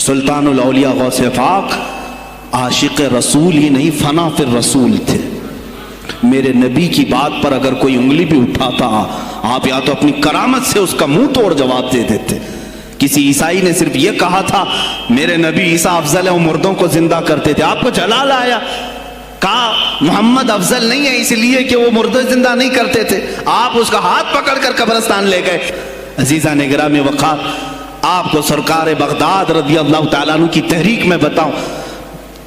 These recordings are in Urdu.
سلطان الأولیاء غوث پاک عاشق رسول ہی نہیں فنا فی الرسول تھے. میرے نبی کی بات پر اگر کوئی انگلی بھی اٹھاتا آپ یا تو اپنی کرامت سے اس کا منہ توڑ جواب دے دیتے. کسی عیسائی نے صرف یہ کہا تھا میرے نبی عیسیٰ افضل ہے، وہ مردوں کو زندہ کرتے تھے، آپ کو جلال آیا. کہا محمد افضل نہیں ہے اس لیے کہ وہ مردے زندہ نہیں کرتے تھے، آپ اس کا ہاتھ پکڑ کر قبرستان لے گئے. عزیزان گرامی وقار، آپ کو سرکار بغداد رضی اللہ تعالیٰ عنہ کی تحریک میں بتاؤں.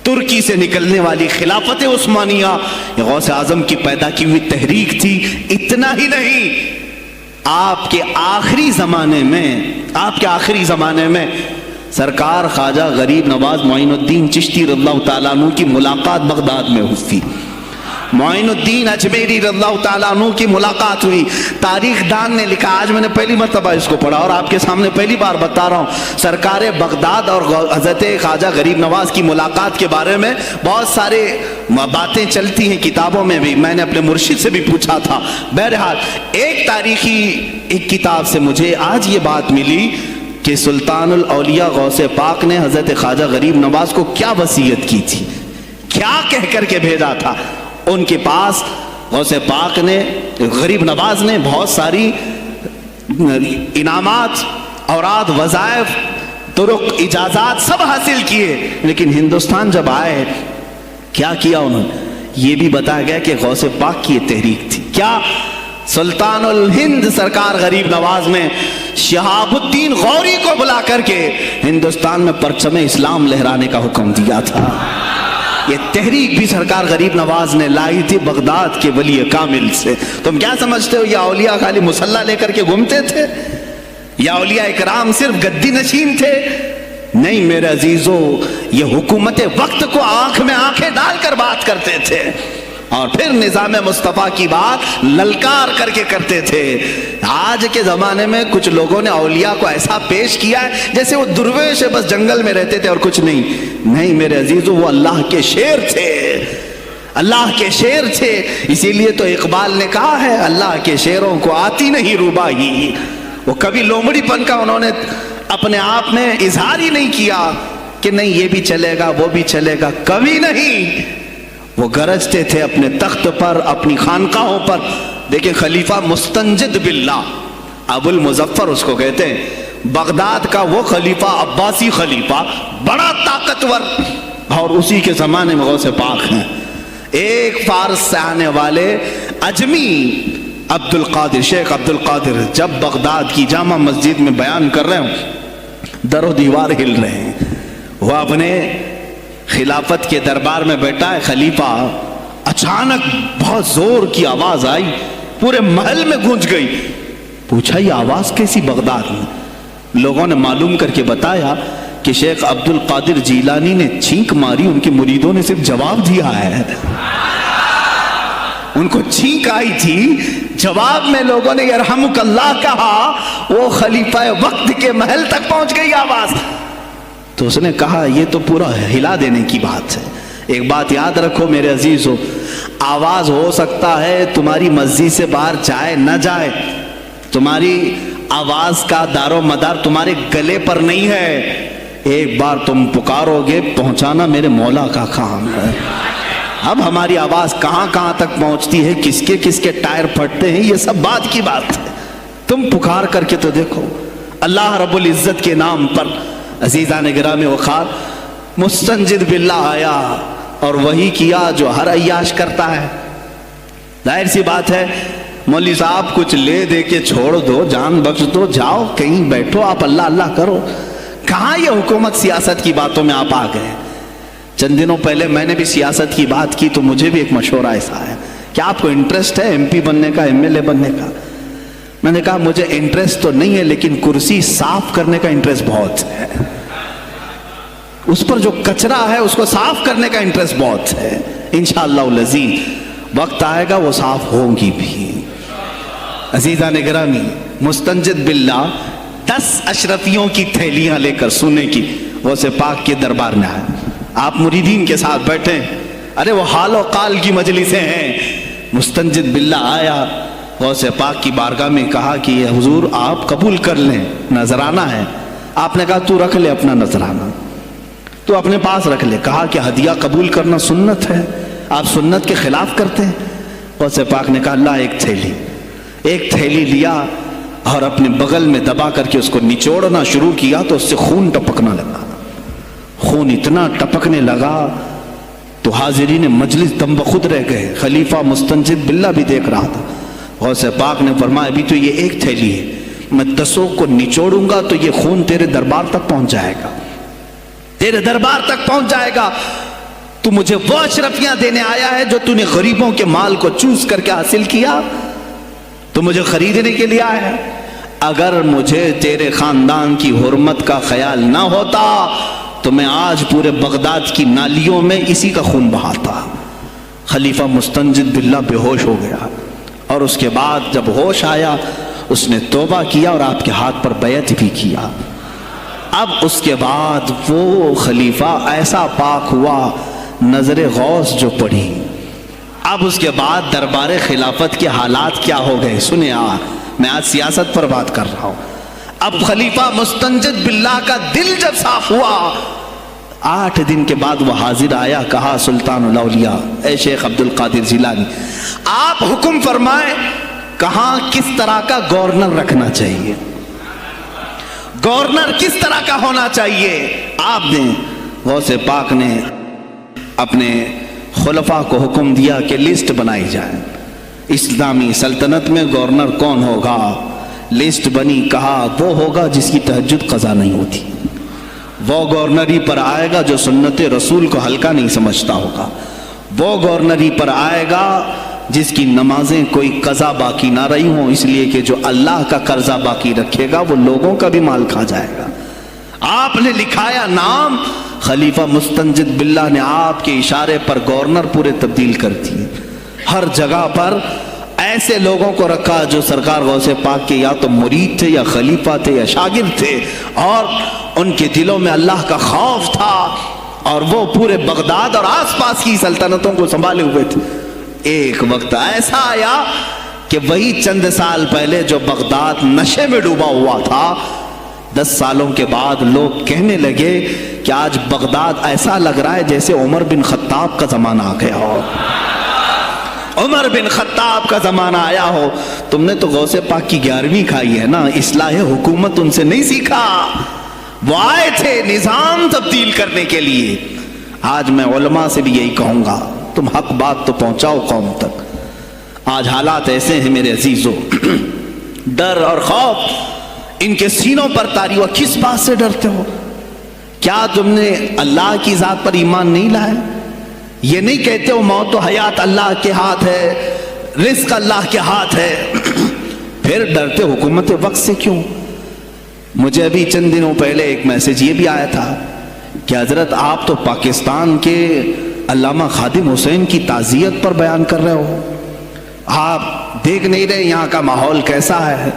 ترکی سے نکلنے والی خلافت عثمانیہ یہ غوث اعظم کی پیدا کی ہوئی تحریک تھی. اتنا ہی نہیں، آپ کے آخری زمانے میں سرکار خواجہ غریب نواز معین الدین چشتی رضی اللہ تعالیٰ عنہ کی ملاقات بغداد میں ہوئی. معین الدین اجمیری رضی اللہ تعالیٰ عنہ کی ملاقات ہوئی. تاریخ دان نے لکھا، آج میں نے پہلی مرتبہ اس کو پڑھا اور آپ کے سامنے پہلی بار بتا رہا ہوں. سرکار بغداد اور حضرت خواجہ غریب نواز کی ملاقات کے بارے میں بہت سارے باتیں چلتی ہیں کتابوں میں بھی، میں نے اپنے مرشد سے بھی پوچھا تھا. بہرحال ایک تاریخی کتاب سے مجھے آج یہ بات ملی کہ سلطان الاولیاء غوث پاک نے حضرت خواجہ غریب نواز کو کیا وصیت کی تھی، کیا کہہ کر کے بھیجا تھا. ان کے پاس غوث پاک نے، غریب نواز نے بہت ساری انعامات، اوراد، وظائف، طرق، اجازات سب حاصل کیے، لیکن ہندوستان جب آئے کیا کیا انہوں نے؟ یہ بھی بتایا گیا کہ غوث پاک کی یہ تحریک تھی. کیا؟ سلطان الہند سرکار غریب نواز نے شہاب الدین غوری کو بلا کر کے ہندوستان میں پرچم اسلام لہرانے کا حکم دیا تھا. یہ تحریک بھی سرکار غریب نواز نے لائی تھی بغداد کے ولی کامل سے. تم کیا سمجھتے ہو یہ اولیاء خالی مسلح لے کر کے گھومتے تھے؟ یا اولیاء اکرام صرف گدی نشین تھے؟ نہیں میرے عزیزو، یہ حکومت وقت کو آنکھ میں آنکھیں ڈال کر بات کرتے تھے اور پھر نظام مصطفیٰ کی بات للکار کر کے کرتے تھے. آج کے زمانے میں کچھ لوگوں نے اولیاء کو ایسا پیش کیا ہے جیسے وہ درویش بس جنگل میں رہتے تھے اور کچھ نہیں. نہیں میرے عزیزو، وہ اللہ کے شیر تھے، اللہ کے شیر تھے. اسی لیے تو اقبال نے کہا ہے اللہ کے شیروں کو آتی نہیں روباہی. وہ کبھی لومڑی پن کا انہوں نے اپنے آپ میں اظہار ہی نہیں کیا کہ نہیں یہ بھی چلے گا وہ بھی چلے گا، کبھی نہیں. وہ گرجتے تھے اپنے تخت پر، اپنی خانقاہوں پر. دیکھیں خلیفہ مستنجد باللہ، ابو المظفر اس کو کہتے ہیں، بغداد کا وہ خلیفہ، عباسی خلیفہ، بڑا طاقتور، اور اسی کے زمانے میں غوث پاک ہیں. ایک فارس سے آنے والے اجمی عبد القادر، شیخ عبد القادر، جب بغداد کی جامع مسجد میں بیان کر رہے ہوں در و دیوار ہل رہے ہیں. وہ اپنے خلافت کے دربار میں بیٹھا ہے خلیفہ، اچانک بہت زور کی آواز آئی، پورے محل میں گونج گئی. پوچھا یہ آواز کیسی بغداد میں؟ لوگوں نے معلوم کر کے بتایا کہ شیخ عبد القادر جیلانی نے چھینک ماری، ان کے مریدوں نے صرف جواب دیا ہے. ان کو چھینک آئی تھی، جواب میں لوگوں نے یرحمک اللہ کہا، وہ خلیفہ وقت کے محل تک پہنچ گئی آواز. تو اس نے کہا یہ تو پورا ہلا دینے کی بات ہے. ایک بات یاد رکھو میرے عزیزو، آواز ہو سکتا ہے تمہاری مسجد سے باہر جائے نہ جائے، تمہاری آواز کا دار و مدار تمہارے گلے پر نہیں ہے. ایک بار تم پکارو گے، پہنچانا میرے مولا کا کام ہے. اب ہماری آواز کہاں کہاں تک پہنچتی ہے، کس کے ٹائر پھٹتے ہیں، یہ سب بات کی بات ہے. تم پکار کر کے تو دیکھو اللہ رب العزت کے نام پر. عزیزان گرامی وقار، مستنجد باللہ آیا اور وہی کیا جو ہر عیاش کرتا ہے. ظاہر سی بات ہے مولوی صاحب کچھ لے دے کے چھوڑ دو، جان بخش دو، جاؤ کہیں بیٹھو، آپ اللہ اللہ کرو. کہاں یہ حکومت سیاست کی باتوں میں آپ آ گئے؟ چند دنوں پہلے میں نے بھی سیاست کی بات کی تو مجھے بھی ایک مشورہ ایسا ہے کہ آپ کو انٹرسٹ ہے ایم پی بننے کا، ایم ایل اے بننے کا؟ میں نے کہا مجھے انٹرسٹ تو نہیں ہے لیکن کرسی صاف کرنے کا انٹرسٹ بہت ہے، اس پر جو کچرا ہے اس کو صاف کرنے کا انٹرسٹ بہت ہے. انشاءاللہ العزیز وقت آئے گا وہ صاف ہوں گی بھی. عزیزان گرامی، مستنجد باللہ 10 اشرفیوں کی تھیلیاں لے کر سونے کی غوث پاک کے دربار میں آئے. آپ مریدین کے ساتھ بیٹھے، ارے وہ حال و قال کی مجلسیں ہیں. مستنجد باللہ آیا غوث پاک کی بارگاہ میں، کہا کہ حضور آپ قبول کر لیں، نظرانہ ہے. آپ نے کہا تو رکھ لے اپنا نذرانہ، تو اپنے پاس رکھ لے۔ کہا کہ ہدیہ قبول کرنا سنت ہے، آپ سنت کے خلاف کرتے ہیں؟ غوث پاک نے کہا اللہ ایک تھیلی لیا اور اپنے بغل میں دبا کر کے اس کو نچوڑنا شروع کیا تو اس سے خون ٹپکنا لگا۔ خون اتنا ٹپکنے لگا تو حاضرین مجلس دم بخود رہ گئے، خلیفہ مستنجد باللہ بھی دیکھ رہا تھا۔ غوث پاک نے فرمایا ابھی تو یہ ایک تھیلی ہے، میں 10 کو نچوڑوں گا تو یہ خون تیرے دربار تک پہنچ جائے گا، تیرے دربار تک پہنچ جائے گا۔ تو مجھے وہ اشرفیاں دینے آیا ہے جو تو نے غریبوں کے مال کو چوس کر کے حاصل کیا، تو مجھے خریدنے کے لیے آیا ہے۔ اگر مجھے تیرے خاندان کی حرمت کا خیال نہ ہوتا تو میں آج پورے بغداد کی نالیوں میں اسی کا خون بہاتا۔ خلیفہ مستنجد باللہ بے ہوش ہو گیا، اور اس کے بعد جب ہوش آیا اس نے توبہ کیا اور آپ کے ہاتھ پر بیعت بھی کیا۔ اب اس کے بعد وہ خلیفہ ایسا پاک ہوا، نظر غوث جو پڑی۔ اب اس کے بعد دربار خلافت کے حالات کیا ہو گئے سنیں۔ میں آج سیاست پر بات کر رہا ہوں۔ اب خلیفہ مستنجد باللہ کا دل جب صاف ہوا، 8 دن کے بعد وہ حاضر آیا، کہا سلطان الاولیاء اے شیخ عبد القادر جیلانی آپ حکم فرمائیں کہاں کس طرح کا گورنر رکھنا چاہیے، گورنر کس طرح کا ہونا چاہیے۔ آپ نے غوث پاک نے اپنے خلفاء کو حکم دیا کہ لسٹ بنائی جائے، اسلامی سلطنت میں گورنر کون ہوگا۔ لسٹ بنی، کہا وہ ہوگا جس کی تہجد قضا نہیں ہوتی، وہ گورنری پر آئے گا جو سنت رسول کو ہلکا نہیں سمجھتا ہوگا، وہ گورنری پر آئے گا جس کی نمازیں کوئی قضا باقی نہ رہی ہوں، اس لیے کہ جو اللہ کا قرضہ باقی رکھے گا وہ لوگوں کا بھی مال کھا جائے گا۔ آپ نے لکھایا نام، خلیفہ مستنجد باللہ نے آپ کے اشارے پر گورنر پورے تبدیل کر دیے۔ ہر جگہ پر ایسے لوگوں کو رکھا جو سرکار غوث پاک کے یا تو مرید تھے یا خلیفہ تھے یا شاگرد تھے، اور ان کے دلوں میں اللہ کا خوف تھا، اور وہ پورے بغداد اور آس پاس کی سلطنتوں کو سنبھالے ہوئے تھے۔ ایک وقت ایسا آیا کہ وہی چند سال پہلے جو بغداد نشے میں ڈوبا ہوا تھا، 10 سالوں کے بعد لوگ کہنے لگے کہ آج بغداد ایسا لگ رہا ہے جیسے عمر بن خطاب کا زمانہ آ گیا ہو، عمر بن خطاب کا زمانہ آیا ہو۔ تم نے تو غوث پاک کی 11ویں کھائی ہے نا، اصلاح حکومت ان سے نہیں سیکھا، وہ آئے تھے نظام تبدیل کرنے کے لیے۔ آج میں علماء سے بھی یہی کہوں گا، تم حق بات تو پہنچاؤ قوم تک۔ آج حالات ایسے ہیں میرے عزیزو، ڈر اور خوف ان کے سینوں پر طاری ہوا۔ کس بات سے ڈرتے ہو؟ کیا تم نے اللہ کی ذات پر ایمان نہیں لائے؟ یہ نہیں کہتے ہو موت و حیات اللہ کے ہاتھ ہے، رزق اللہ کے ہاتھ ہے، پھر ڈرتے حکومت وقت سے کیوں؟ مجھے ابھی چند دنوں پہلے ایک میسج یہ بھی آیا تھا کہ حضرت آپ تو پاکستان کے علامہ خادم حسین کی تعزیت پر بیان کر رہے ہو، آپ دیکھ نہیں رہے یہاں کا ماحول کیسا ہے؟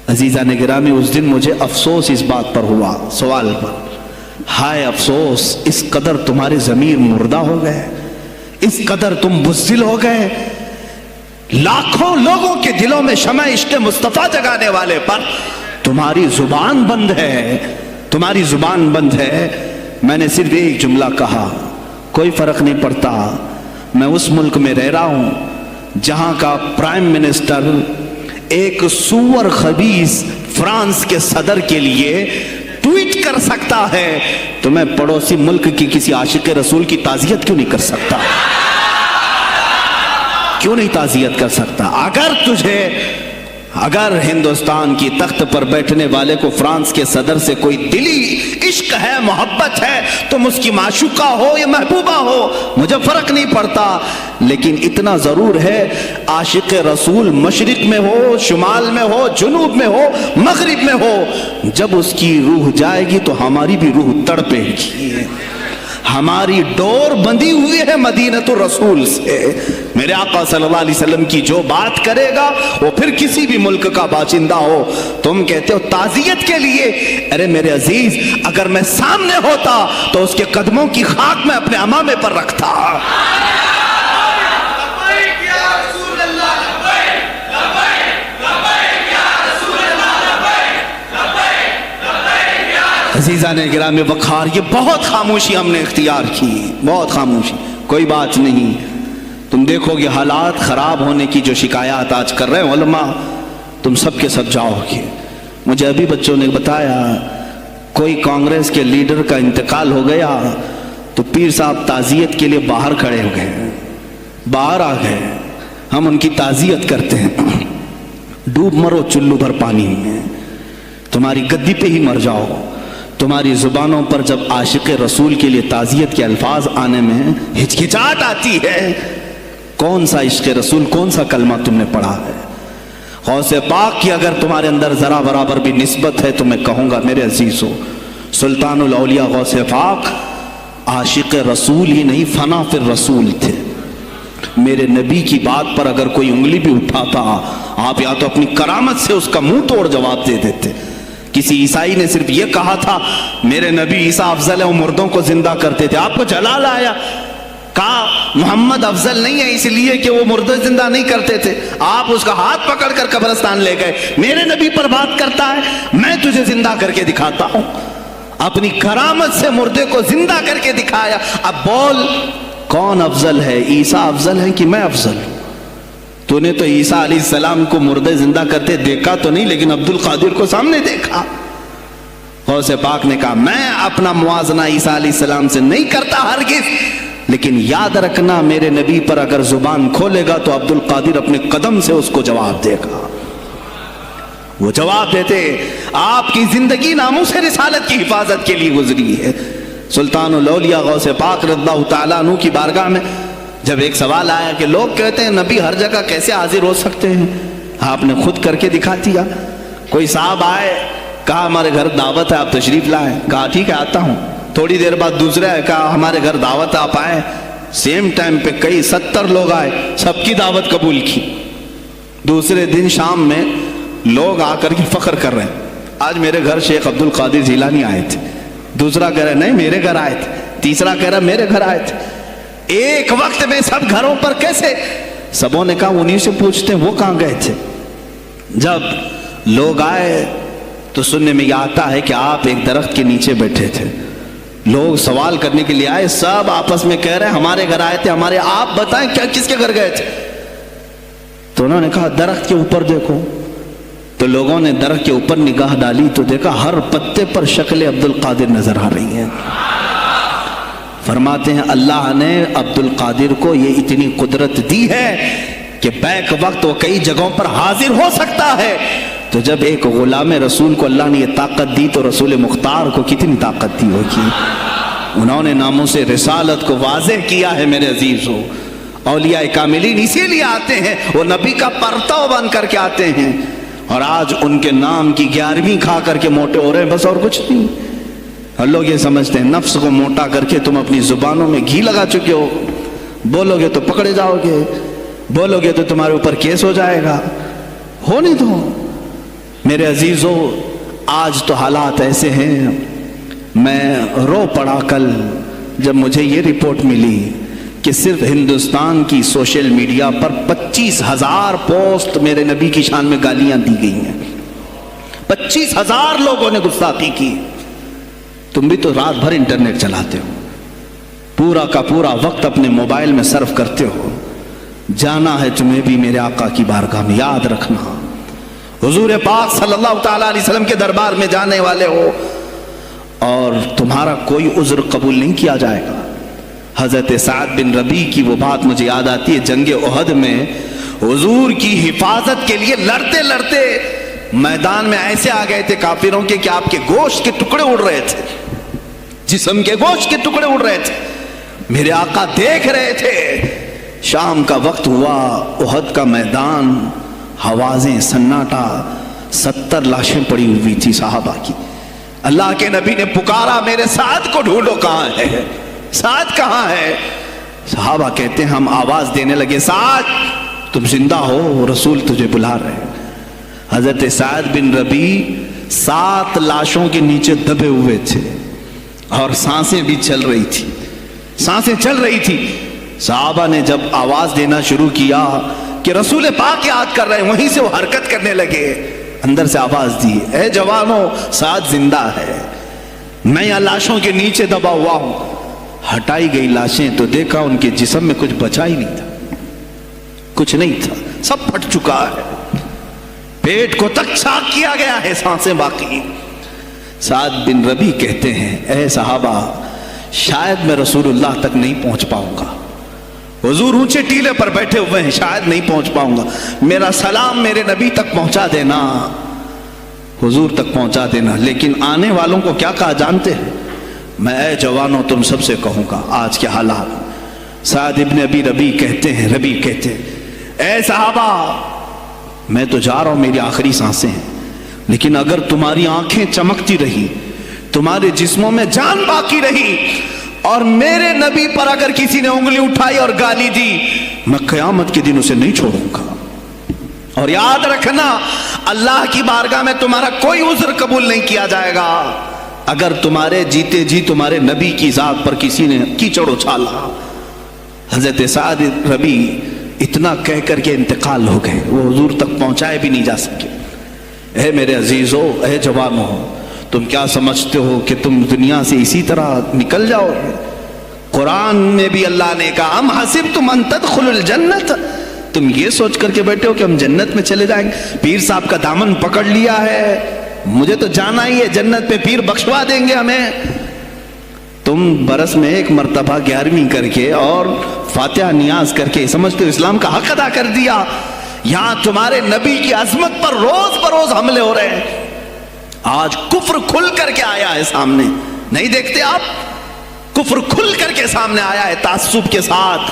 عزیزان گرامی، اس دن مجھے افسوس اس بات پر ہوا، سوال پر، ہائے افسوس، اس قدر تمہارے ضمیر مردہ ہو گئے، اس قدر تم بزدل ہو گئے، لاکھوں لوگوں کے دلوں میں شمع عشق مصطفیٰ جگانے والے پر تمہاری زبان بند ہے، تمہاری زبان بند ہے۔ میں نے صرف ایک جملہ کہا، کوئی فرق نہیں پڑتا، میں اس ملک میں رہ رہا ہوں جہاں کا پرائم منسٹر ایک سور خبیث فرانس کے صدر کے لیے ٹویٹ کر سکتا ہے، تو میں پڑوسی ملک کی کسی عاشق رسول کی تعزیت کیوں نہیں کر سکتا؟ کیوں نہیں تعزیت کر سکتا؟ اگر ہندوستان کی تخت پر بیٹھنے والے کو فرانس کے صدر سے کوئی دلی عشق ہے، محبت ہے، تم اس کی معشوقہ ہو یا محبوبہ ہو، مجھے فرق نہیں پڑتا، لیکن اتنا ضرور ہے عاشق رسول مشرق میں ہو، شمال میں ہو، جنوب میں ہو، مغرب میں ہو، جب اس کی روح جائے گی تو ہماری بھی روح تڑپے گی۔ ہماری ڈور بندھی ہوئی ہے مدینۃ الرسول سے۔ میرے آقا صلی اللہ علیہ وسلم کی جو بات کرے گا وہ پھر کسی بھی ملک کا باشندہ ہو۔ تم کہتے ہو تعزیت کے لیے، ارے میرے عزیز، اگر میں سامنے ہوتا تو اس کے قدموں کی خاک میں اپنے امامے پر رکھتا۔ عزیزان گرامی وقار، یہ بہت خاموشی ہم نے اختیار کی، بہت خاموشی، کوئی بات نہیں. تم دیکھو گے حالات خراب ہونے کی جو شکایات آج کر رہے ہیں علماء، تم سب کے سب جاؤ گے. مجھے ابھی بچوں نے بتایا کوئی کانگریس کے لیڈر کا انتقال ہو گیا تو پیر صاحب تعزیت کے لیے باہر کھڑے ہو گئے، باہر آ گئے. ہم ان کی تعزیت کرتے ہیں. ڈوب مرو چلو بھر پانی میں، تمہاری گدی پہ ہی مر جاؤ. تمہاری زبانوں پر جب عاشق رسول کے لیے تعزیت کے الفاظ آنے میں ہچکچاہٹ آتی ہے، کون سا عشق رسول، کون سا کلمہ تم نے پڑھا ہے؟ غوث پاک کی اگر تمہارے اندر ذرا برابر بھی نسبت ہے تو میں کہوں گا میرے عزیزو، سلطان الاولیاء غوث پاک عاشق رسول ہی نہیں، فنا فی الرسول تھے. میرے نبی کی بات پر اگر کوئی انگلی بھی اٹھاتا، آپ یا تو اپنی کرامت سے اس کا منہ توڑ جواب دے دیتے. کسی عیسائی نے صرف یہ کہا تھا میرے نبی عیسیٰ افضل ہے، وہ مردوں کو زندہ کرتے تھے. آپ کو جلال آیا، کہا محمد افضل نہیں ہے اس لیے کہ وہ مردے زندہ نہیں کرتے تھے. آپ اس کا ہاتھ پکڑ کر قبرستان لے گئے. میرے نبی پر بات کرتا ہے، میں تجھے زندہ کر کے دکھاتا ہوں. اپنی کرامت سے مردے کو زندہ کر کے دکھایا. اب بول کون افضل ہے، عیسیٰ افضل ہے کہ میں افضل ہوں؟ تو نے تو عیسیٰ علیہ السلام کو مردے زندہ کرتے دیکھا تو نہیں، لیکن عبد القادر کو سامنے دیکھا. غوث پاک نے کہا میں اپنا موازنہ عیسیٰ علیہ السلام سے نہیں کرتا ہرگز، لیکن یاد رکھنا میرے نبی پر اگر زبان کھولے گا تو عبد القادر اپنے قدم سے اس کو جواب دے گا. وہ جواب دیتے. آپ کی زندگی ناموس رسالت کی حفاظت کے لیے گزری ہے. سلطان الاولیاء غوث پاک رضی اللہ تعالیٰ عنہ کی بارگاہ میں جب ایک سوال آیا کہ لوگ کہتے ہیں نبی ہر جگہ کیسے حاضر ہو سکتے ہیں، آپ نے خود کر کے دکھا دیا. کوئی صاحب آئے، کہا ہمارے گھر دعوت ہے آپ تشریف لائیں، کہا ٹھیک ہے آتا ہوں. تھوڑی دیر بعد دوسرے آئے، کہا ہمارے گھر دعوت ہے آپ آئیں. سیم ٹائم پہ کئی 70 لوگ آئے، سب کی دعوت قبول کی. دوسرے دن شام میں لوگ آ کر کے فخر کر رہے ہیں آج میرے گھر شیخ عبد القادر جیلانی آئے تھے. دوسرا کہہ رہا نہیں میرے گھر آئے تھے. تیسرا کہہ رہا میرے گھر آئے تھے. ایک وقت میں سب گھروں پر کیسے؟ سبوں نے کہا انہی سے پوچھتے ہیں وہ کہاں گئے تھے. جب لوگ آئے تو سننے میں یہ آتا ہے کہ آپ ایک درخت کے نیچے بیٹھے تھے. لوگ سوال کرنے کے لیے آئے، سب آپس میں کہہ رہے ہیں ہمارے گھر آئے تھے، ہمارے. آپ بتائیں کیا کس کے گھر گئے تھے؟ تو انہوں نے کہا درخت کے اوپر دیکھو. تو لوگوں نے درخت کے اوپر نگاہ ڈالی تو دیکھا ہر پتے پر شکل عبد القادر نظر آ رہی ہے. فرماتے ہیں اللہ نے عبد القادر کو یہ اتنی قدرت دی ہے کہ بیک وقت وہ کئی جگہوں پر حاضر ہو سکتا ہے. تو جب ایک غلام رسول کو اللہ نے یہ طاقت دی تو رسول مختار کو کتنی طاقت دی ہوگی. انہوں نے ناموس رسالت کو واضح کیا ہے میرے عزیزو. اولیاء کاملین اسی لیے آتے ہیں، وہ نبی کا پرتو بن کر کے آتے ہیں، اور آج ان کے نام کی 11ویں کھا کر کے موٹے ہو رہے ہیں، بس اور کچھ نہیں. اور لوگ یہ سمجھتے ہیں نفس کو موٹا کر کے تم اپنی زبانوں میں گھی لگا چکے ہو، بولو گے تو پکڑے جاؤ گے، بولو گے تو تمہارے اوپر کیس ہو جائے گا. ہو نہیں دو. میرے عزیزو آج تو حالات ایسے ہیں. میں رو پڑا کل جب مجھے یہ رپورٹ ملی کہ صرف ہندوستان کی سوشل میڈیا پر 25,000 پوسٹ میرے نبی کی شان میں گالیاں دی گئی ہیں. 25,000 لوگوں نے گستاخی کی. تم بھی تو رات بھر انٹرنیٹ چلاتے ہو، پورا کا پورا وقت اپنے موبائل میں صرف کرتے ہو. جانا ہے تمہیں بھی میرے آقا کی بارگاہ میں. یاد رکھنا حضور پاک صلی اللہ تعالیٰ علیہ وسلم کے دربار میں جانے والے ہو اور تمہارا کوئی عذر قبول نہیں کیا جائے گا. حضرت سعد بن ربیع کی وہ بات مجھے یاد آتی ہے. جنگ احد میں حضور کی حفاظت کے لیے لڑتے لڑتے میدان میں ایسے آ گئے تھے کافروں کے کہ آپ کے گوشت کے ٹکڑے اڑ رہے تھے، جسم کے گوشت کے ٹکڑے اڑ رہے تھے. میرے آقا دیکھ رہے تھے. شام کا وقت ہوا، احد کا میدان، ہوازیں، سناٹا، 70 لاشیں پڑی ہوئی تھی صحابہ کی. اللہ کے نبی نے پکارا میرے سعد کو ڈھونڈو، کہاں ہے سعد کہاں ہے؟ صحابہ کہتے ہیں ہم آواز دینے لگے سعد تم زندہ ہو، رسول تجھے بلا رہے ہیں. حضرت سعد بن ربیع 7 لاشوں کے نیچے دبے ہوئے تھے اور سانسیں بھی چل رہی تھی، سانسیں چل رہی تھی. صحابہ نے جب آواز دینا شروع کیا کہ رسول پاک یاد کر رہے ہیں، وہیں سے وہ حرکت کرنے لگے. اندر سے آواز دی اے جوانوں سعد زندہ ہے. میں یہاں لاشوں کے نیچے دبا ہوا ہوں. ہٹائی گئی لاشیں تو دیکھا ان کے جسم میں کچھ بچا ہی نہیں تھا, کچھ نہیں تھا, سب پھٹ چکا ہے, پیٹ کو تک چاک کیا گیا ہے, سانسیں باقی. سعد بن ربیع کہتے ہیں اے صحابہ شاید میں رسول اللہ تک نہیں پہنچ پاؤں گا, حضور اونچے ٹیلے پر بیٹھے ہوئے ہیں, شاید نہیں پہنچ پاؤں گا, میرا سلام میرے نبی تک پہنچا دینا, حضور تک پہنچا دینا. لیکن آنے والوں کو کیا کہا جانتے ہیں؟ میں اے جوانوں تم سب سے کہوں گا آج کے حالات. سعد ابن ابی ربیع کہتے ہیں اے صحابہ میں تو جا رہا ہوں, میری آخری سانسیں ہیں, لیکن اگر تمہاری آنکھیں چمکتی رہی, تمہارے جسموں میں جان باقی رہی, اور میرے نبی پر اگر کسی نے انگلی اٹھائی اور گالی دی, میں قیامت کے دن اسے نہیں چھوڑوں گا. اور یاد رکھنا اللہ کی بارگاہ میں تمہارا کوئی عذر قبول نہیں کیا جائے گا اگر تمہارے جیتے جی تمہارے نبی کی ذات پر کسی نے کیچڑ اچھالا. حضرت سعد ربیع اتنا کہہ کر کے انتقال ہو گئے, وہ حضور تک پہنچائے بھی نہیں جا سکے. اے میرے عزیزو, اے جوانو, تم کیا سمجھتے ہو کہ تم دنیا سے اسی طرح نکل جاؤ گے؟ قرآن میں بھی اللہ نے کہا ام حسبتم ان تدخلوا الجنت, تم یہ سوچ کر کے بیٹھے ہو کہ ہم جنت میں چلے جائیں گے؟ پیر صاحب کا دامن پکڑ لیا ہے, مجھے تو جانا ہی ہے جنت پہ, پیر بخشوا دیں گے ہمیں. تم برس میں ایک مرتبہ 11ویں کر کے اور فاتحہ نیاز کر کے سمجھتے ہو اسلام کا حق ادا کر دیا. یہاں تمہارے نبی کی عظمت پر روز بروز حملے ہو رہے ہیں. آج کفر کھل کر کے آیا ہے سامنے, نہیں دیکھتے آپ؟ کفر کھل کر کے سامنے آیا ہے تعصب کے ساتھ.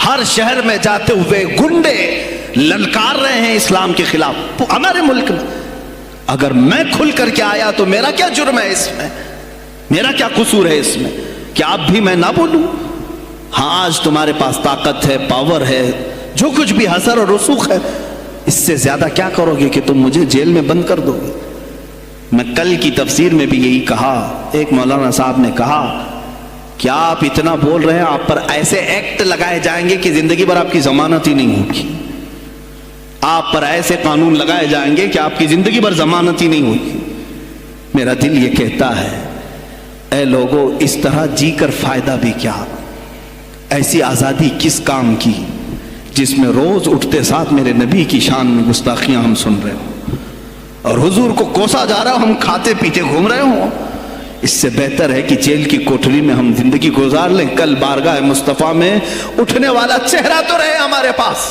ہر شہر میں جاتے ہوئے گنڈے للکار رہے ہیں اسلام کے خلاف ہمارے ملک میں. اگر میں کھل کر کے آیا تو میرا کیا جرم ہے اس میں, میرا کیا قصور ہے اس میں کہ آپ بھی میں نہ بولوں؟ ہاں آج تمہارے پاس طاقت ہے, پاور ہے, جو کچھ بھی حسر اور رسوخ ہے, اس سے زیادہ کیا کرو گے کہ تم مجھے جیل میں بند کر دو گے؟ میں کل کی تفسیر میں بھی یہی کہا, ایک مولانا صاحب نے کہا کیا آپ اتنا بول رہے ہیں, آپ پر ایسے ایکٹ لگائے جائیں گے کہ زندگی بھر آپ کی ضمانت ہی نہیں ہوگی, آپ پر ایسے قانون لگائے جائیں گے کہ آپ کی زندگی بھر ضمانت ہی نہیں ہوگی. میرا دل یہ کہتا ہے اے لوگوں اس طرح جی کر فائدہ بھی کیا, ایسی آزادی کس کام کی جس میں روز اٹھتے ساتھ میرے نبی کی شان میں گستاخیاں ہم سن رہے ہوں اور حضور کو کوسا جا رہا ہوں, ہم کھاتے پیتے گھوم رہے ہوں. اس سے بہتر ہے کہ جیل کی کوٹری میں ہم زندگی گزار لیں, کل بارگاہ مصطفیٰ میں اٹھنے والا چہرہ تو رہے ہمارے پاس.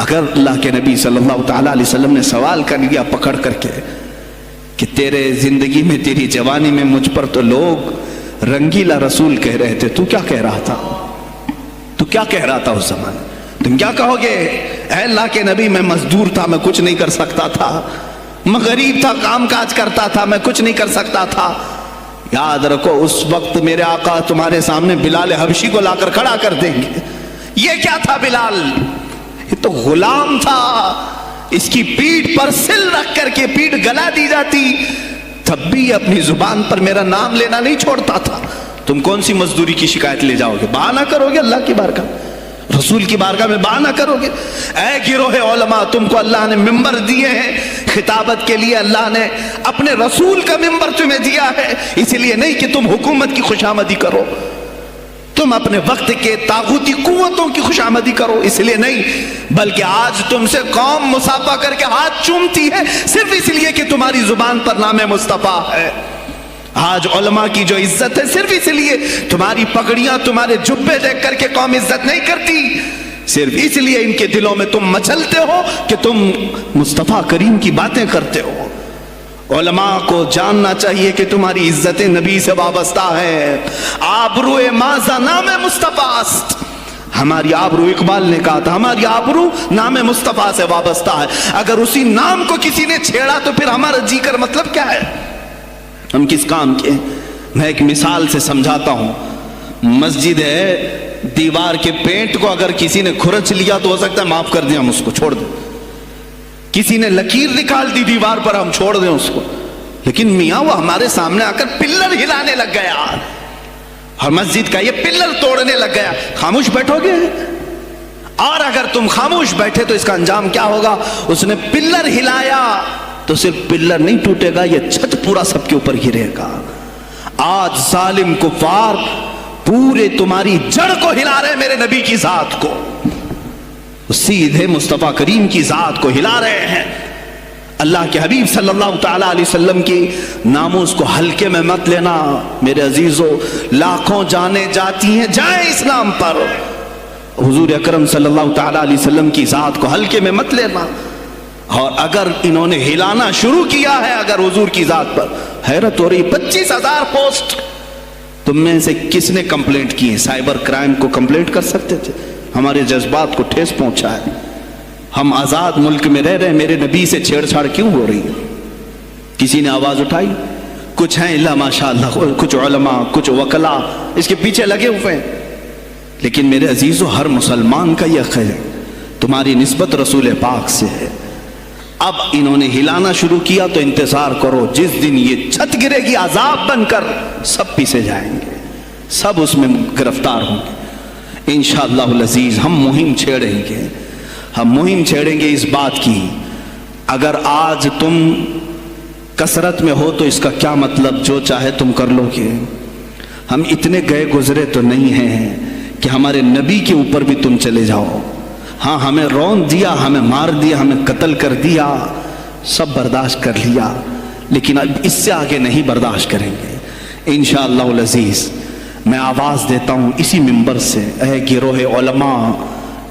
اگر اللہ کے نبی صلی اللہ تعالیٰ علیہ وسلم نے سوال کر لیا پکڑ کر کے کہ تیرے زندگی میں تیری جوانی میں مجھ پر تو لوگ رنگیلا رسول کہہ رہے تھے, تو کیا کہہ رہا تھا؟ تو کیا کہہ رہا تھا اس زمانے؟ تم کیا کہو گے اے اللہ کے نبی میں مزدور تھا, میں کچھ نہیں کر سکتا تھا, میں غریب تھا, کام کاج کرتا تھا, میں کچھ نہیں کر سکتا تھا. یاد رکھو اس وقت میرے آقا تمہارے سامنے بلال حبشی کو لا کر کھڑا کر دیں گے. یہ کیا تھا بلال؟ یہ تو غلام تھا, اس کی پیٹھ پر سل رکھ کر کے پیٹھ گلا دی جاتی, تب بھی اپنی زبان پر میرا نام لینا نہیں چھوڑتا تھا. تم کون سی مزدوری کی شکایت لے جاؤ گے؟ بہانہ کرو گے اللہ کی بارگاہ, رسول کی بارگاہ میں بہانہ کرو گے؟ اے گروہ علماء, تم کو اللہ نے ممبر دیے ہیں خطابت کے لیے, اللہ نے اپنے رسول کا ممبر تمہیں دیا ہے, اس لیے نہیں کہ تم حکومت کی خوشامدی کرو, تم اپنے وقت کے طاغوتی قوتوں کی خوشامدی کرو, اس لیے نہیں, بلکہ آج تم سے قوم مصافحہ کر کے ہاتھ چومتی ہے صرف اس لیے کہ تمہاری زبان پر نام مصطفیٰ ہے. آج علماء کی جو عزت ہے صرف اس لیے, تمہاری پگڑیاں تمہارے جبے دیکھ کر کے قوم عزت نہیں کرتی, صرف اس لیے ان کے دلوں میں تم مچلتے ہو کہ تم مصطفیٰ کریم کی باتیں کرتے ہو. علماء کو جاننا چاہیے کہ تمہاری عزت نبی سے وابستہ ہے. آبرو ماذا نام مصطفیٰ است, ہماری آبرو, اقبال نے کہا تھا ہماری آبرو نام مصطفیٰ سے وابستہ ہے. اگر اسی نام کو کسی نے چھیڑا تو پھر ہمارا جی کر مطلب کیا ہے, ہم کس کام کے؟ میں ایک مثال سے سمجھاتا ہوں. مسجد ہے, دیوار کے پینٹ کو اگر کسی نے کھرچ لیا تو ہو سکتا ہے معاف کر دیں, ہم اس کو چھوڑ دیں. کسی نے لکیر نکال دی دیوار پر, ہم چھوڑ دیں اس کو. لیکن میاں وہ ہمارے سامنے آ کر پلر ہلانے لگ گیا اور مسجد کا یہ پلر توڑنے لگ گیا, خاموش بیٹھو گے؟ اور اگر تم خاموش بیٹھے تو اس کا انجام کیا ہوگا؟ اس نے پلر ہلایا, تو صرف پلر نہیں ٹوٹے گا، یہ چھت پورا سب کے اوپر گرے گا۔ آج ظالم کفار پورے تمہاری جڑ کو ہلا رہے میرے نبی کی ذات کو، سیدھے مصطفیٰ کریم کی ذات کو ہلا رہے ہیں۔ اللہ کے حبیب صلی اللہ تعالیٰ علیہ وسلم کی ناموس کو ہلکے میں مت لینا میرے عزیزو، لاکھوں جانیں جاتی ہیں جائیں اسلام پر، حضور اکرم صلی اللہ تعالیٰ علیہ وسلم کی ذات کو ہلکے میں مت لینا۔ اور اگر انہوں نے ہلانا شروع کیا ہے اگر حضور کی ذات پر، حیرت ہو رہی، 25,000 پوسٹ تم میں سے کس نے کمپلینٹ کی ہے؟ سائبر کرائم کو کمپلینٹ کر سکتے تھے، ہمارے جذبات کو ٹھیس پہنچا ہے۔ ہم آزاد ملک میں رہ رہے ہیں، میرے نبی سے چھیڑ چھاڑ کیوں ہو رہی ہے؟ کسی نے آواز اٹھائی؟ کچھ ہیں اللہ ماشاءاللہ، کچھ علماء، کچھ وکلا اس کے پیچھے لگے ہوئے ہیں، لیکن میرے عزیزو ہر مسلمان کا یہ حق ہے، تمہاری نسبت رسول پاک سے ہے۔ اب انہوں نے ہلانا شروع کیا تو انتظار کرو، جس دن یہ چھت گرے گی عذاب بن کر سب پیچھے جائیں گے، سب اس میں گرفتار ہوں گے انشاءاللہ العزیز۔ ہم مہم چھیڑیں گے، ہم مہم چھیڑیں گے اس بات کی، اگر آج تم کثرت میں ہو تو اس کا کیا مطلب جو چاہے تم کر لو گے؟ ہم اتنے گئے گزرے تو نہیں ہیں کہ ہمارے نبی کے اوپر بھی تم چلے جاؤ۔ ہاں ہمیں رون دیا، ہمیں مار دیا، ہمیں قتل کر دیا، سب برداشت کر لیا، لیکن اب اس سے آگے نہیں برداشت کریں گے انشاءاللہ العزیز۔ میں آواز دیتا ہوں اسی منبر سے، اے گروہ علماء،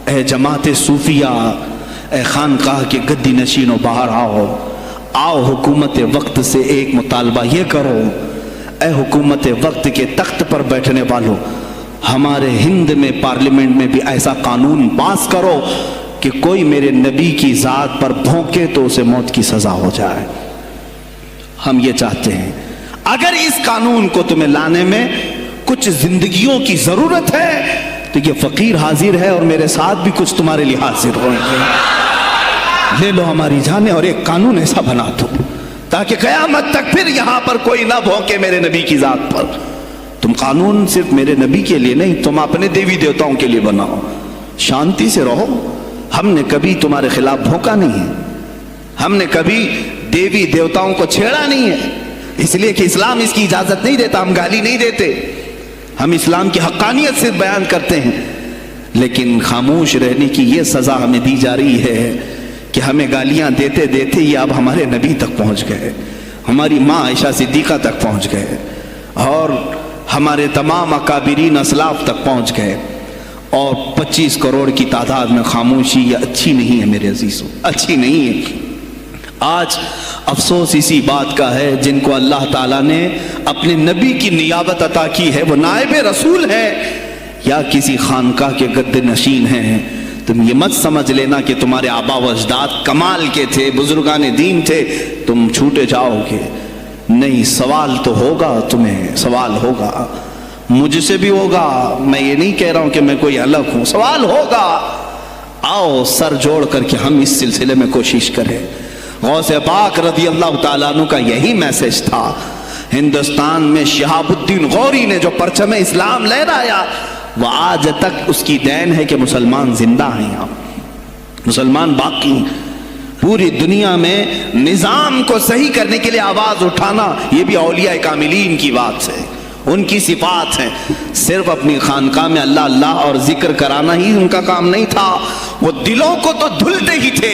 اے جماعت صوفیہ، اے خانقاہ کے گدی نشینوں، باہر آؤ، آؤ حکومت وقت سے ایک مطالبہ یہ کرو، اے حکومت وقت کے تخت پر بیٹھنے والوں، ہمارے ہند میں پارلیمنٹ میں بھی ایسا قانون پاس کرو کہ کوئی میرے نبی کی ذات پر بھونکے تو اسے موت کی سزا ہو جائے۔ ہم یہ چاہتے ہیں، اگر اس قانون کو تمہیں لانے میں کچھ زندگیوں کی ضرورت ہے تو یہ فقیر حاضر ہے اور میرے ساتھ بھی کچھ تمہارے لیے حاضر ہوں گے، لے لو ہماری جانیں اور ایک قانون ایسا بنا دو تاکہ قیامت تک پھر یہاں پر کوئی نہ بھونکے میرے نبی کی ذات پر۔ تم قانون صرف میرے نبی کے لیے نہیں، تم اپنے دیوی دیوتاؤں کے لیے بناؤ، شانتی سے رہو۔ ہم نے کبھی تمہارے خلاف بھونکا نہیں ہے، ہم نے کبھی دیوی دیوتاؤں کو چھیڑا نہیں ہے، اس لیے کہ اسلام اس کی اجازت نہیں دیتا، ہم گالی نہیں دیتے، ہم اسلام کی حقانیت سے بیان کرتے ہیں، لیکن خاموش رہنے کی یہ سزا ہمیں دی جا رہی ہے کہ ہمیں گالیاں دیتے دیتے یہ اب ہمارے نبی تک پہنچ گئے، ہماری ماں عائشہ صدیقہ تک پہنچ گئے، اور ہمارے تمام اکابرین اسلاف تک پہنچ گئے، اور 25 کروڑ کی تعداد میں خاموشی یہ اچھی نہیں ہے میرے عزیزوں، اچھی نہیں ہے۔ آج افسوس اسی بات کا ہے جن کو اللہ تعالیٰ نے اپنے نبی کی نیابت عطا کی ہے، وہ نائب رسول ہے یا کسی خانقاہ کے گدے نشین ہیں، تم یہ مت سمجھ لینا کہ تمہارے آبا و اجداد کمال کے تھے، بزرگان دین تھے، تم چھوٹے جاؤ گے، نہیں، سوال تو ہوگا، تمہیں سوال ہوگا، مجھ سے بھی ہوگا، میں یہ نہیں کہہ رہا ہوں کہ میں کوئی الگ ہوں، سوال ہوگا۔ آؤ سر جوڑ کر کے ہم اس سلسلے میں کوشش کریں۔ غوث پاک رضی اللہ تعالیٰ عنہ کا یہی میسج تھا، ہندوستان میں شہاب الدین غوری نے جو پرچم اسلام لہرایا وہ آج تک اس کی دین ہے کہ مسلمان زندہ ہیں، یہاں مسلمان باقی۔ پوری دنیا میں نظام کو صحیح کرنے کے لیے آواز اٹھانا یہ بھی اولیاء کاملین کی بات ہے، ان کی صفات ہیں، صرف اپنی خانقاہ میں اللہ اللہ اور ذکر کرانا ہی ان کا کام نہیں تھا، وہ دلوں کو تو دھلتے ہی تھے،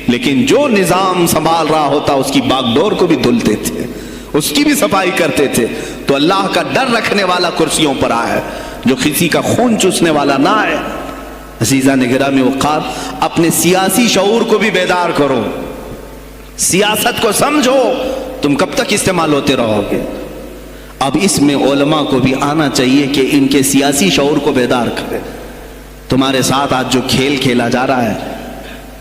لیکن جو نظام سنبھال رہا ہوتا اس کی باغ ڈور کو بھی دھلتے تھے، اس کی بھی صفائی کرتے تھے۔ تو اللہ کا ڈر رکھنے والا کرسیوں پر آئے، جو کسی کا خون چوسنے والا نہ آئے۔ عزیزان گرامی وقار، اپنے سیاسی شعور کو بھی بیدار کرو، سیاست کو سمجھو، تم کب تک استعمال ہوتے رہو گے؟ اب اس میں علماء کو بھی آنا چاہیے کہ ان کے سیاسی شعور کو بیدار کرے۔ تمہارے ساتھ آج جو کھیل کھیلا جا رہا ہے،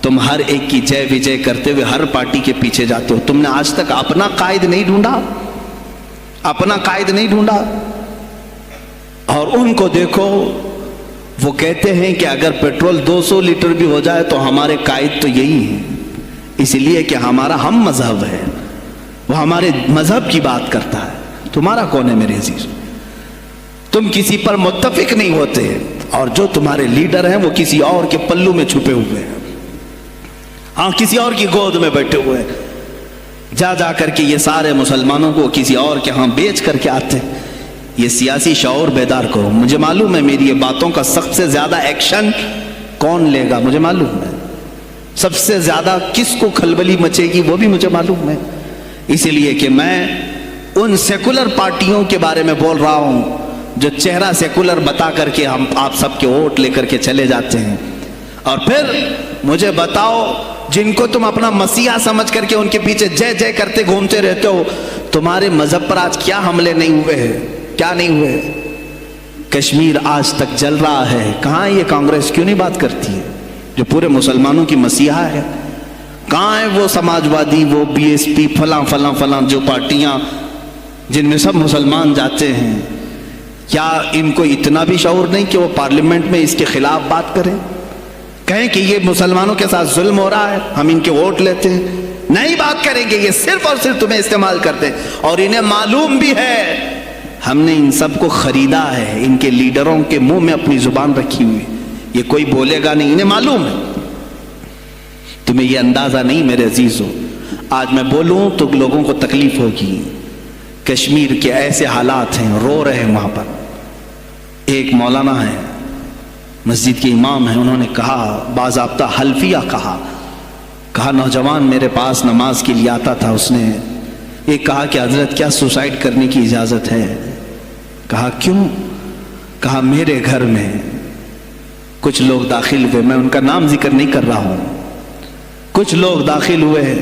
تم ہر ایک کی جے وجے کرتے ہوئے ہر پارٹی کے پیچھے جاتے ہو، تم نے آج تک اپنا قائد نہیں ڈھونڈا، اپنا قائد نہیں ڈھونڈا۔ اور ان کو دیکھو، وہ کہتے ہیں کہ اگر پیٹرول 200 لیٹر بھی ہو جائے تو ہمارے قائد تو یہی ہیں، اس لیے کہ ہمارا ہم مذہب ہے، وہ ہمارے مذہب کی بات کرتا ہے۔ تمہارا کون ہے میرے عزیز؟ تم کسی پر متفق نہیں ہوتے، اور جو تمہارے لیڈر ہیں وہ کسی اور کے پلو میں چھپے ہوئے ہیں، ہاں کسی اور کی گود میں بیٹھے ہوئے ہیں۔ جا جا کر کے یہ سارے مسلمانوں کو کسی اور کے ہاں بیچ کر کے آتے ہیں۔ یہ سیاسی شعور بیدار کرو۔ مجھے معلوم ہے میری یہ باتوں کا سب سے زیادہ ایکشن کون لے گا، مجھے معلوم ہے سب سے زیادہ کس کو کھلبلی مچے گی، وہ بھی مجھے معلوم ہے۔ اسی لیے کہ میں ان سیکولر پارٹیوں کے بارے میں بول رہا ہوں جو چہرہ سیکولر بتا کر کے ہم آپ سب کے ووٹ لے کر کے چلے جاتے ہیں، اور پھر مجھے بتاؤ جن کو تم اپنا مسیحا سمجھ کر کے ان کے پیچھے جے جے کرتے گھومتے رہتے ہو، تمہارے مذہب پر آج کیا حملے نہیں ہوئے ہیں، کیا نہیں ہوئے؟ کشمیر آج تک جل رہا ہے، کہاں یہ کانگریس کیوں نہیں بات کرتی ہے جو پورے مسلمانوں کی مسیحا ہے؟ کہاں ہے وہ سماجوادی، وہ بی ایس پی، فلاں فلاں فلاں جو پارٹیاں جن میں سب مسلمان جاتے ہیں؟ کیا ان کو اتنا بھی شعور نہیں کہ وہ پارلیمنٹ میں اس کے خلاف بات کریں، کہیں کہ یہ مسلمانوں کے ساتھ ظلم ہو رہا ہے، ہم ان کے ووٹ لیتے ہیں؟ نہیں بات کریں گے، یہ صرف اور صرف تمہیں استعمال کرتے ہیں، اور انہیں معلوم بھی ہے ہم نے ان سب کو خریدا ہے، ان کے لیڈروں کے منہ میں اپنی زبان رکھی ہوئی، یہ کوئی بولے گا نہیں، انہیں معلوم ہے۔ تمہیں یہ اندازہ نہیں میرے عزیزو، آج میں بولوں تو لوگوں کو تکلیف ہوگی۔ کشمیر کے ایسے حالات ہیں، رو رہے ہیں وہاں پر۔ ایک مولانا ہے، مسجد کے امام ہیں، انہوں نے کہا باضابطہ حلفیہ کہا نوجوان میرے پاس نماز کے لیے آتا تھا، اس نے یہ کہا کہ حضرت کیا سوسائڈ کرنے کی اجازت ہے؟ کہا کیوں؟ کہا میرے گھر میں کچھ لوگ داخل ہوئے، میں ان کا نام ذکر نہیں کر رہا ہوں، کچھ لوگ داخل ہوئے،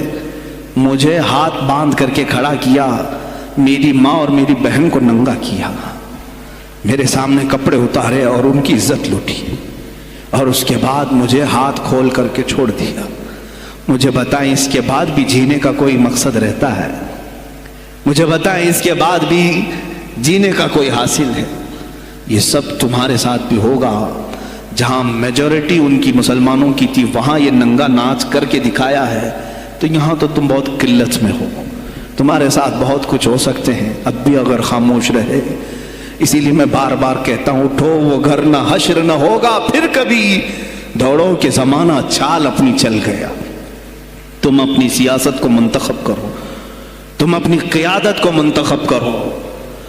مجھے ہاتھ باندھ کر کے کھڑا کیا، میری ماں اور میری بہن کو ننگا کیا، میرے سامنے کپڑے اتارے اور ان کی عزت لوٹی، اور اس کے بعد مجھے ہاتھ کھول کر کے چھوڑ دیا۔ مجھے بتائیں اس کے بعد بھی جینے کا کوئی مقصد رہتا ہے؟ مجھے بتائیں اس کے بعد بھی جینے کا کوئی حاصل ہے؟ یہ سب تمہارے ساتھ بھی ہوگا۔ جہاں میجورٹی ان کی مسلمانوں کی تھی وہاں یہ ننگا ناچ کر کے دکھایا ہے، تو یہاں تو تم بہت قلت میں ہو، تمہارے ساتھ بہت کچھ ہو سکتے ہیں، اب بھی اگر خاموش رہے۔ اسی لیے میں بار بار کہتا ہوں اٹھو، وہ گھر نہ حشر نہ ہوگا پھر کبھی، دوڑو کہ زمانہ چال اپنی چل گیا۔ تم اپنی سیاست کو منتخب کرو، تم اپنی قیادت کو منتخب کرو،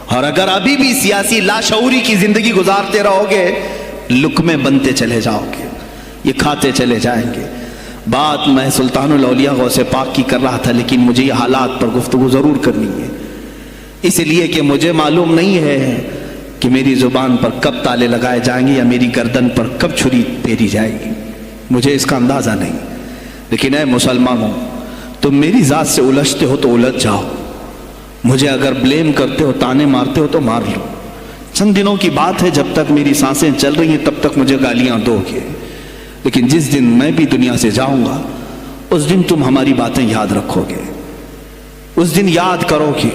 اور اگر ابھی بھی سیاسی لاشعوری کی زندگی گزارتے رہو گے، لقمے بنتے چلے جاؤ گے، یہ کھاتے چلے جائیں گے۔ بات میں سلطان الاولیاء غوث پاک کی کر رہا تھا، لیکن مجھے یہ حالات پر گفتگو ضرور کرنی ہے، اس لیے کہ مجھے معلوم نہیں ہے کہ میری زبان پر کب تالے لگائے جائیں گے یا میری گردن پر کب چھری پھیری جائے گی، مجھے اس کا اندازہ نہیں۔ لیکن اے مسلمانوں، تم میری ذات سے الجھتے ہو تو الجھ جاؤ، مجھے اگر بلیم کرتے ہو، تانے مارتے ہو تو مار لو، چند دنوں کی بات ہے، جب تک میری سانسیں چل رہی ہیں تب تک مجھے گالیاں دو گے، لیکن جس دن میں بھی دنیا سے جاؤں گا اس دن تم ہماری باتیں یاد رکھو گے، اس دن یاد کرو گے۔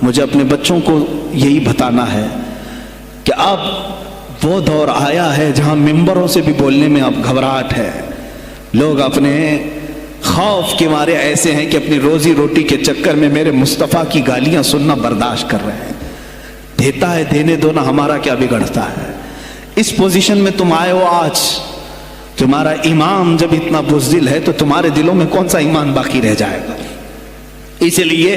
مجھے اپنے بچوں کو یہی بتانا ہے کہ اب وہ دور آیا ہے جہاں ممبروں سے بھی بولنے میں اب گھبراہٹ ہے، لوگ اپنے خوف کے مارے ایسے ہیں کہ اپنی روزی روٹی کے چکر میں میرے مصطفیٰ کی گالیاں سننا برداشت کر رہے ہیں۔ دیتا ہے دینے دو نا، ہمارا کیا بگڑتا ہے؟ اس پوزیشن میں تم آئے ہو آج، تمہارا امام جب اتنا بزدل ہے تو تمہارے دلوں میں کون سا ایمان باقی رہ جائے گا؟ اس لیے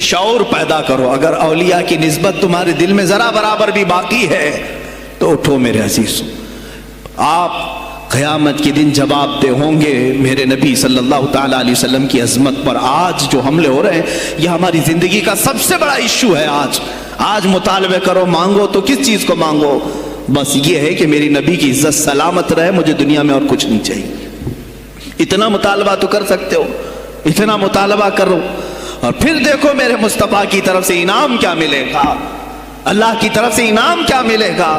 شعور پیدا کرو، اگر اولیاء کی نسبت تمہارے دل میں ذرا برابر بھی باقی ہے تو اٹھو میرے عزیزو، آپ قیامت کے دن جواب دہ ہوں گے میرے نبی صلی اللہ تعالیٰ علیہ وسلم کی عظمت پر۔ آج جو حملے ہو رہے ہیں یہ ہماری زندگی کا سب سے بڑا ایشو ہے۔ آج مطالبے کرو، مانگو تو کس چیز کو مانگو؟ بس یہ ہے کہ میری نبی کی عزت سلامت رہے، مجھے دنیا میں اور کچھ نہیں چاہیے۔ اتنا مطالبہ تو کر سکتے ہو، اتنا مطالبہ کرو، اور پھر دیکھو میرے مصطفیٰ کی طرف سے انعام کیا ملے گا، اللہ کی طرف سے انعام کیا ملے گا۔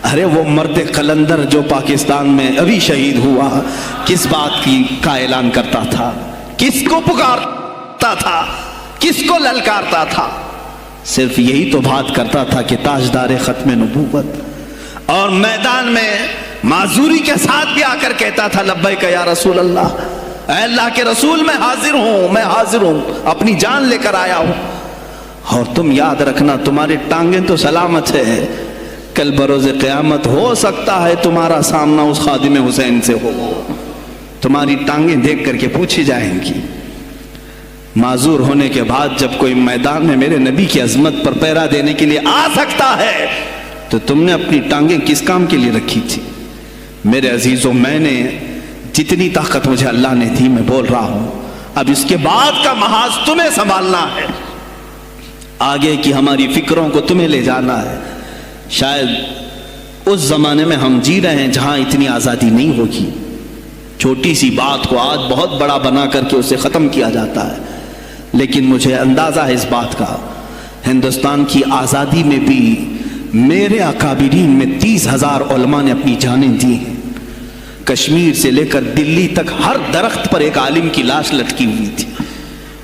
ارے وہ مرد قلندر جو پاکستان میں ابھی شہید ہوا، کس بات کا اعلان کرتا تھا، کس کو پکارتا تھا، کس کو للکارتا تھا؟ صرف یہی تو بات کرتا تھا کہ تاجدار ختم نبوت، اور میدان میں معذوری کے ساتھ بھی آ کر کہتا تھا لبیک یا رسول اللہ، اے اللہ کے رسول میں حاضر ہوں، اپنی جان لے کر آیا ہوں۔ اور تم یاد رکھنا تمہاری ٹانگیں تو سلامت ہے، کل بروز قیامت ہو سکتا ہے تمہارا سامنا اس خادم حسین سے ہو، تمہاری ٹانگیں دیکھ کر کے پوچھی جائیں گی۔ معذور ہونے کے بعد جب کوئی میدان میں میرے نبی کی عظمت پر پہرا دینے کے لیے آ سکتا ہے تو تم نے اپنی ٹانگیں کس کام کے لیے رکھی تھی؟ میرے عزیزوں، میں نے جتنی طاقت مجھے اللہ نے دی میں بول رہا ہوں، اب اس کے بعد کا محاذ تمہیں سنبھالنا ہے، آگے کی ہماری فکروں کو تمہیں لے جانا ہے۔ شاید اس زمانے میں ہم جی رہے ہیں جہاں اتنی آزادی نہیں ہوگی، چھوٹی سی بات کو آج بہت بڑا بنا کر کے اسے ختم کیا جاتا ہے، لیکن مجھے اندازہ ہے اس بات کا، ہندوستان کی آزادی میں بھی میرے اکابرین میں 30,000 علماء نے اپنی جانیں دی ہیں۔ کشمیر سے لے کر دلی تک ہر درخت پر ایک عالم کی لاش لٹکی ہوئی تھی،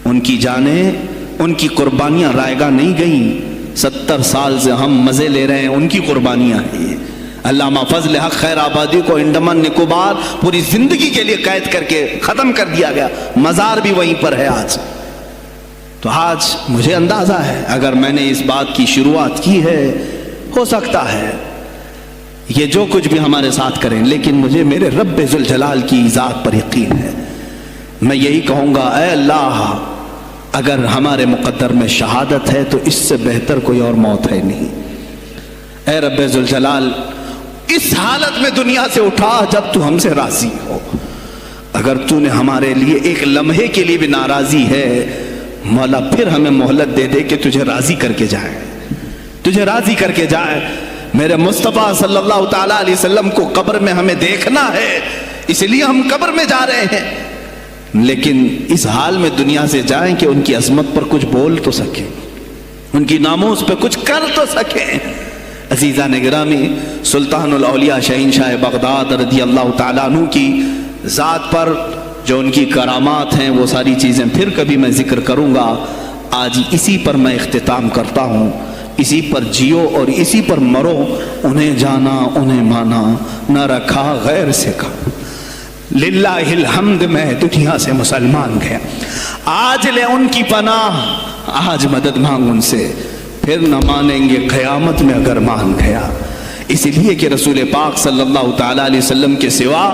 ان کی جانیں، ان کی قربانیاں رائگاں نہیں گئیں۔ 70 سال سے ہم مزے لے رہے ہیں، ان کی قربانیاں ہیں۔ علامہ فضل حق خیر آبادی کو انڈمان نکوبار پوری زندگی کے لیے قید کر کے ختم کر دیا گیا، مزار بھی وہیں پر ہے آج۔ تو آج مجھے اندازہ ہے اگر میں نے اس بات کی شروعات کی ہے، ہو سکتا ہے یہ جو کچھ بھی ہمارے ساتھ کریں، لیکن مجھے میرے رب ذوالجلال کی ذات پر یقین ہے۔ میں یہی کہوں گا، اے اللہ، اگر ہمارے مقدر میں شہادت ہے تو اس سے بہتر کوئی اور موت ہے نہیں۔ اے رب ذوالجلال، اس حالت میں دنیا سے اٹھا جب تو ہم سے راضی ہو۔ اگر تو نے ہمارے لیے ایک لمحے کے لیے بھی ناراضی ہے، مولا پھر ہمیں مہلت دے دے کہ تجھے راضی کر کے جائیں، تجھے راضی کر کے جائیں۔ میرے مصطفیٰ صلی اللہ تعالیٰ علیہ وسلم کو قبر میں ہمیں دیکھنا ہے، اس لیے ہم قبر میں جا رہے ہیں، لیکن اس حال میں دنیا سے جائیں کہ ان کی عظمت پر کچھ بول تو سکیں، ان کی ناموس پہ کچھ کر تو سکیں۔ عزیزان گرامی، سلطان الاولیاء شہنشاہ بغداد رضی اللہ تعالیٰ عنہ کی ذات پر جو ان کی کرامات ہیں، وہ ساری چیزیں پھر کبھی میں ذکر کروں گا۔ آج اسی پر میں اختتام کرتا ہوں، اسی پر جیو اور اسی پر مرو۔ انہیں جانا انہیں مانا، نہ رکھا غیر سے کا، للہ الحمد میں دنیا سے مسلمان گیا۔ آج لے ان کی پناہ، آج مدد مانگ ان سے، پھر نہ مانیں گے قیامت میں اگر مان گیا۔ اس لیے کہ رسول پاک صلی اللہ تعالیٰ علیہ وسلم کے سوا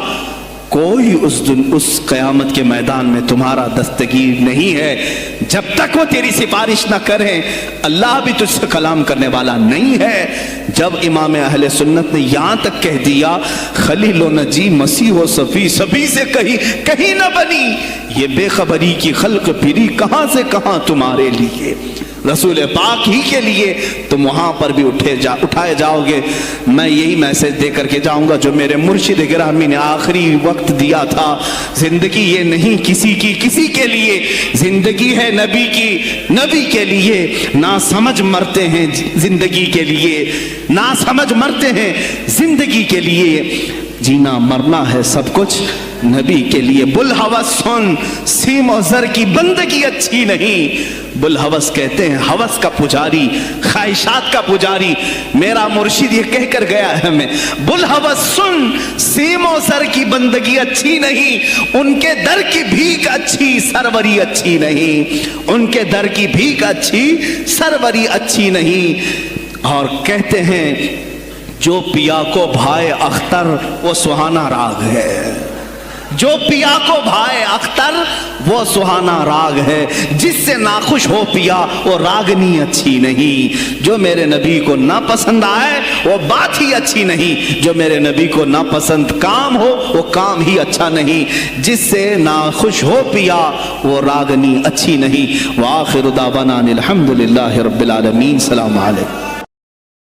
کوئی اس قیامت کے میدان میں تمہارا دستگیر نہیں ہے۔ جب تک وہ تیری سفارش نہ کریں، اللہ بھی تجھ سے کلام کرنے والا نہیں ہے۔ جب امام اہل سنت نے یہاں تک کہہ دیا خلیل و نجی مسیح و صفی سبھی سے کہیں نہ بنی، یہ بے خبری کی خلق پھری کہاں سے کہاں تمہارے لیے، رسول پاک ہی کے لیے، تم وہاں پر بھی اٹھائے جاؤ گے۔ میں یہی میسج دے کر کے جاؤں گا جو میرے مرشد گرامی نے آخری وقت دیا تھا۔ زندگی یہ نہیں کسی کی کسی کے لیے، زندگی ہے نبی کی نبی کے لیے۔ نہ سمجھ مرتے ہیں زندگی کے لیے، نہ سمجھ مرتے ہیں زندگی کے لیے، جینا مرنا ہے سب کچھ نبی کے لیے۔ بلحوث سن، سیم و زر کی بندگی اچھی نہیں۔ بلحوث کہتے ہیں ہوس کا پجاری، خواہشات کا پجاری۔ میرا مرشد یہ کہہ کر گیا ہے ہمیں، بلحوث سن، سیم و زر کی بندگی اچھی نہیں، ان کے در کی بھیک اچھی، سروری اچھی نہیں، ان کے در کی بھیک اچھی، سروری اچھی نہیں۔ اور کہتے ہیں جو پیا کو بھائے اختر وہ سہانا راگ ہے، جو پیا کو بھائے اختر وہ سہانا راگ ہے، جس سے ناخوش ہو پیا وہ راگنی اچھی نہیں۔ جو میرے نبی کو نہ پسند آئے وہ بات ہی اچھی نہیں، جو میرے نبی کو نہ پسند کام ہو وہ کام ہی اچھا نہیں، جس سے ناخوش ہو پیا وہ راگنی اچھی نہیں۔ وآخر دعوانا الحمدللہ رب العالمین۔ السلام علیکم۔